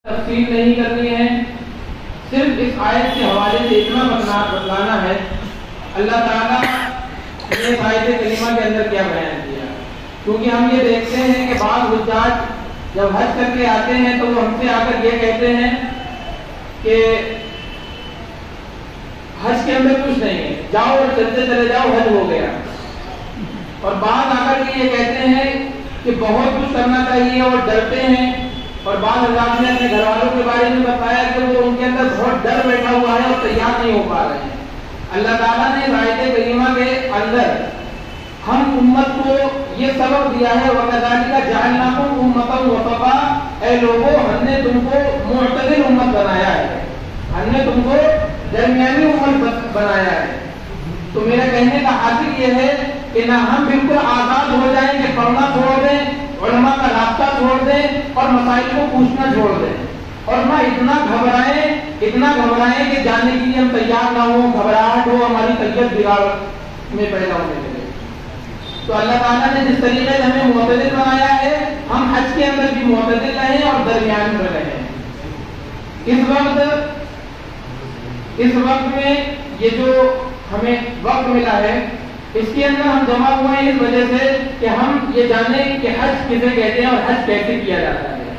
تفصیل نہیں کرنی ہے، صرف اس آیت کے حوالے سے اتنا بتلانا ہے اللہ تعالیٰ نے اس آیت کریمہ کے اندر کیا بیان کیا. کیونکہ ہم یہ دیکھتے ہیں کہ بعض حجاج جب حج کر کے آتے ہیں تو وہ ہم سے آ کر یہ کہتے ہیں کہ حج کے اندر کچھ نہیں ہے، جاؤ اور چلتے چلے جاؤ، حج ہو گیا. اور بعض آ کر کے یہ کہتے ہیں کہ بہت کچھ کرنا چاہیے اور ڈرتے ہیں. اور بعض حضرات نے اپنے گھر والوں کے بارے میں بتایا کہ وہ ان کے اندر بہت ڈر بیٹھا ہوا ہے اور تیار نہیں ہو پا رہے ہیں. اللہ تعالیٰ نے آیت کریمہ کے اندر ہم امت کو یہ سبق دیا ہے وَكَذَلِكَ جَعَلْنَاكُمْ أُمَّةً وَسَطًا، اے لوگوں ہم نے تم کو معتدل امت بنایا ہے، ہم نے تم کو درمیانی امت بنایا ہے. تو میرا کہنے کا حاصل یہ ہے کہ نہ ہم بالکل آزاد ہو جائیں کہ پڑھنا چھوڑ دیں، علماء کا رابطہ چھوڑ دیں اور مسائل کو پوچھنا چھوڑ دیں، اور نہ اتنا گھبرائیں کہ جانے کے لیے ہم تیار نہ ہوں، گھبراہٹ ہو، ہماری طبیعت بگاڑ میں پیدا ہونے لگے. تو اللہ تعالیٰ نے جس طریقے سے ہمیں معتدل بنایا ہے، ہم حج کے اندر بھی معتدل رہیں اور درمیان میں رہیں. اس وقت میں یہ جو ہمیں وقت ملا ہے اس کے اندر ہم جمع ہوئے ہیں اس وجہ سے کہ ہم یہ جانیں کہ حج کسے کہتے ہیں اور حج کیسے کیا جاتا ہے.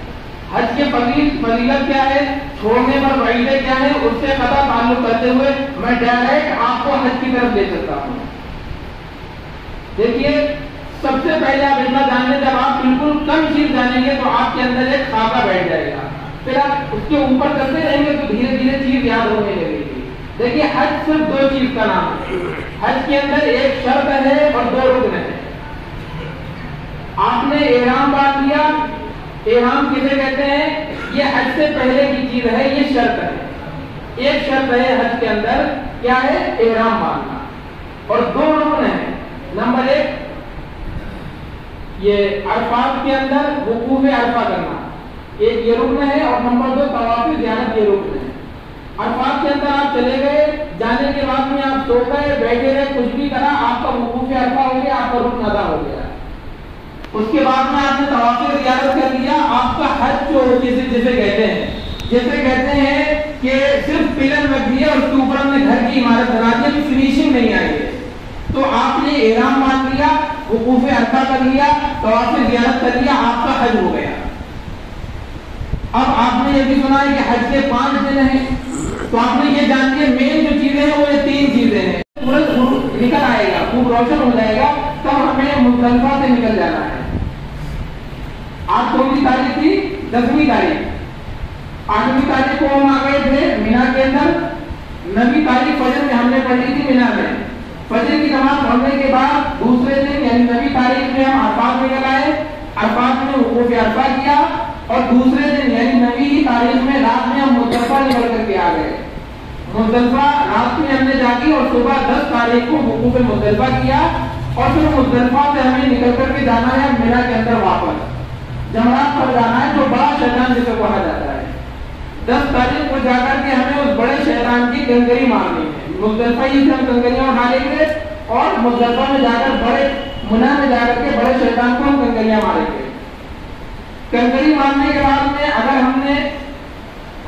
حج کے فضیلت کیا ہے، چھوڑنے پر وعیدیں کیا ہے، اس سے قطع تعلق کرتے ہوئے میں ڈائریکٹ آپ کو حج کی طرف لے سکتا ہوں. دیکھیے، سب سے پہلے آپ اتنا جان لیں، جب آپ بالکل کم چیز جانیں گے تو آپ کے اندر ایک خاکہ بیٹھ جائے گا، پھر آپ اس کے اوپر کرتے رہیں گے تو دھیرے دھیرے چیز یاد ہونے لگے گی. دیکھیے، حج صرف دو چیز کا نام ہے. حج کے اندر ایک شرط ہے اور دو رکن ہے. آپ نے احرام باندھ لیا، احرام کسے کہتے ہیں، یہ حج سے پہلے کی چیز ہے، یہ شرط ہے. ایک شرط ہے حج کے اندر، کیا ہے، احرام باندھنا. اور دو رکن ہیں. نمبر ایک، یہ عرفات کے اندر وقوف عرفہ کرنا، ایک یہ رکن ہے. اور نمبر دو، طواف زیارت، یہ رکن ہے. عرفات کے اندر آپ چلے گئے، جانے کے بعد میں آپ سو گئے، بیٹھے رہے، کچھ بھی کرا، آپ کا وقوف عرفہ ہو گیا، آپ کا رکن ادا ہو گیا. اس کے بعد میں آپ نے طواف زیارت کر لیا، آپ کا حج جو جسے کہتے ہیں کہ صرف پلر رکھ دیا اور اس کے اوپر ہم نے گھر کی عمارت بنا دی، ابھی فنیشنگ نہیں آئی ہے. تو آپ نے احرام باندھ لیا، وقوف عرفہ کر لیا، طواف زیارت کر لیا، آپ کا حج ہو گیا. اب آپ نے یہ بھی سنا ہے کہ حج کے 5 دن ہیں، تو آپ نے یہ جان کے مین جو چیزیں ہیں وہ یہ 3 چیزیں ہیں. سورج نکل آئے گا، خوب روشن ہو جائے گا، تب ہمیں مزدلفہ سے نکل جانا ہے. آج کون سی تاریخ تھی، 10ویں تاریخ. 8ویں تاریخ کو ہم آ گئے تھے مینا کے اندر. 9ویں تاریخ فجر میں ہم نے پڑھی تھی مینا میں. فجر کی نماز پڑھنے کے بعد دوسرے دن یعنی 9ویں تاریخ میں ہم عرفات نکل آئے، عرفات میں وقوف عرفہ کیا، اور دوسرے دن یعنی 9ویں تاریخ میں رات میں ہم مزدلفہ نکل کر کے آ گئے. مزدلفہ رات میں ہم نے جاگی اور صبح 10 تاریخ کو وقوف مزدلفہ کیا. اور پھر مزدلفہ سے ہمیں نکل کر کے جانا ہے مینا کے اندر واپس جمرات پر جانا ہے، جو بڑا شیطان جسے کہا جاتا ہے. 10 تاریخ کو جا کر کے ہمیں اس بڑے شیطان کی گنگری مارنی ہے. مزدلفہ ہی سے ہم گنگریاں اٹھائیں گے اور مزدلفہ میں جا کر بڑے منا میں جا کر کے بڑے شیطان کو ہم گنگریاں ماریں گے. کنکری مارنے کے بعد میں اگر ہم نے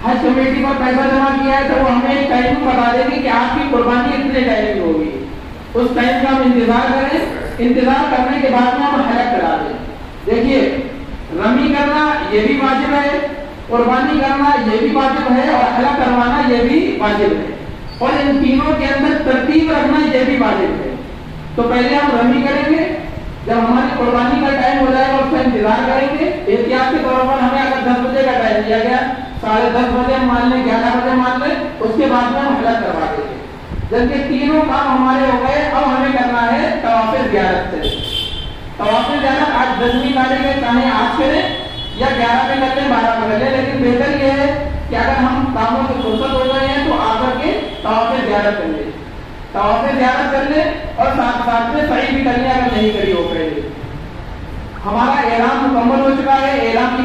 حج کمیٹی پر پیسہ جمع کیا ہے تو وہ ہمیں ایک ٹائم بتا دے گی کہ آپ کی قربانی اتنے ٹائم کی ہوگی. اس ٹائم کا ہم انتظار کریں. انتظار کرنے کے بعد میں ہم حلق کرا دیں. دیکھیے، رمی کرنا یہ بھی واجب ہے، قربانی کرنا یہ بھی واجب ہے، اور حلق کروانا یہ بھی واجب ہے. اور ان تینوں کے اندر ترتیب رکھنا یہ بھی واجب ہے. تو پہلے ہم رمی کریں گے، جب ہماری قربانی کا ٹائم ہو جائے گا اس کا انتظار کریں گے. احتیاط کے طور پر ہمیں اگر 10 بجے کا ٹائم دیا گیا، 10:30 بجے ہم مان لیں، 11 بجے مان لیں، اس کے بعد میں ہم حلق کروا دیں گے. جب یہ تینوں کام ہمارے ہو گئے، اب ہمیں کرنا ہے طواف زیارت سے. طواف زیارت آج 10ویں تاریخ ہے، چاہے آج کریں یا 11 میں کر لیں، 12 میں کر لیں، لیکن بہتر یہ ہے کہ اگر ہم کاموں سے فرصت ہو گئے ہیں تو آ کر کے طواف زیارت کر لیں. طواف زیارت کر لیں اور ساتھ میں سعی بھی کر لیں اگر نہیں کری ہو پہلے. ہمارا احرام مکمل ہو چکا ہے. احرام